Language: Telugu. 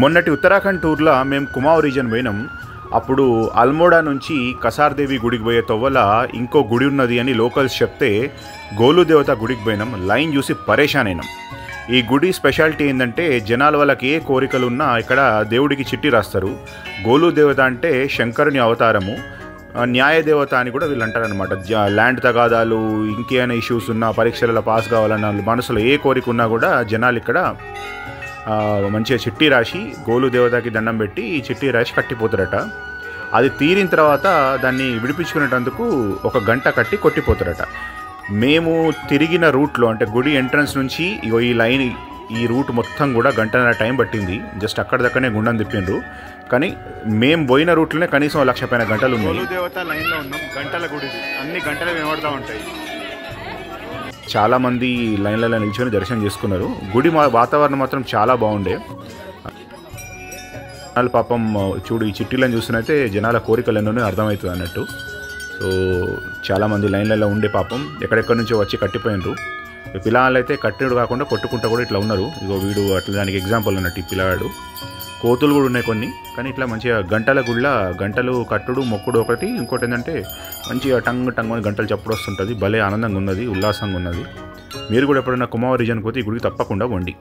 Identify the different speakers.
Speaker 1: మొన్నటి ఉత్తరాఖండ్ టూర్లో మేము కుమావ్ రీజన్ పోయినాం. అప్పుడు అల్మోడా నుంచి కసార్దేవి గుడికి పోయే తొవ్వల ఇంకో గుడి ఉన్నది అని లోకల్స్ చెప్తే గోలు దేవత గుడికి పోయినాం. లైన్ చూసి పరేషాన్ అయినాం. ఈ గుడి స్పెషాలిటీ ఏంటంటే జనాల వాళ్ళకి ఏ కోరికలు ఉన్నా ఇక్కడ దేవుడికి చిట్టి రాస్తారు. గోలు దేవత అంటే శంకరుని అవతారము, న్యాయ దేవత అని కూడా వీళ్ళు అంటారనమాట. ల్యాండ్ తగాదాలు ఇంకేమైనా ఇష్యూస్ ఉన్నా, పరీక్షలలో పాస్ కావాలన్న మనసులో ఏ కోరిక ఉన్నా కూడా జనాలు ఇక్కడ మంచిగా చిట్టి రాసి గోలు దేవతకి దండం పెట్టి ఈ చిట్టి రాసి కట్టిపోతారట. అది తీరిన తర్వాత దాన్ని విడిపించుకునేటందుకు 1 గంట కట్టి కొట్టిపోతారట. మేము తిరిగిన రూట్లో అంటే గుడి ఎంట్రన్స్ నుంచి ఈ రూట్ మొత్తం కూడా గంటన్నర టైం పట్టింది. జస్ట్ అక్కడిదక్కడనే గుండం తిప్పిండ్రు. కానీ మేము పోయిన రూట్లోనే కనీసం 1,00,000 పైన గంటలు ఉన్నాయి. గోలు దేవత లైన్లో ఉన్నాం. గంటల గుడి, అన్ని గంటలే వినబడతా ఉంటాయి. చాలామంది లైన్లలో నిల్చొని దర్శనం చేసుకున్నారు. గుడి వాతావరణం మాత్రం చాలా బాగుండే. జనాలు పాపం చూడు, ఈ చిట్టీలను చూస్తున్నైతే జనాల కోరికలు ఎన్నో అర్థమవుతుంది అన్నట్టు. సో చాలామంది లైన్లలో ఉండే పాపం ఎక్కడెక్కడి నుంచో వచ్చి కట్టిపోయినరు. పిల్లలు అయితే కట్టడు కాకుండా కొట్టుకుంటూ కూడా ఇట్లా ఉన్నారు. ఇగో వీడు అట్లా దానికి ఎగ్జాంపుల్ అన్నట్టు ఈ పిల్లవాడు. కోతులు కూడా ఉన్నాయి కొన్ని. కానీ ఇట్లా మంచిగా గంటల గుళ్ళ గంటలు కట్టుడు మొక్కుడు ఒకటి, ఇంకోటి ఏంటంటే మంచిగా టంగ్ అని గంటలు చప్పుడు వస్తుంటుంది. భలే ఆనందంగా ఉన్నది, ఉల్లాసంగా ఉన్నది. మీరు కూడా ఎప్పుడైనా కుమావ్ రీజన్కి పోతే ఈ గుడికి తప్పకుండా వండి.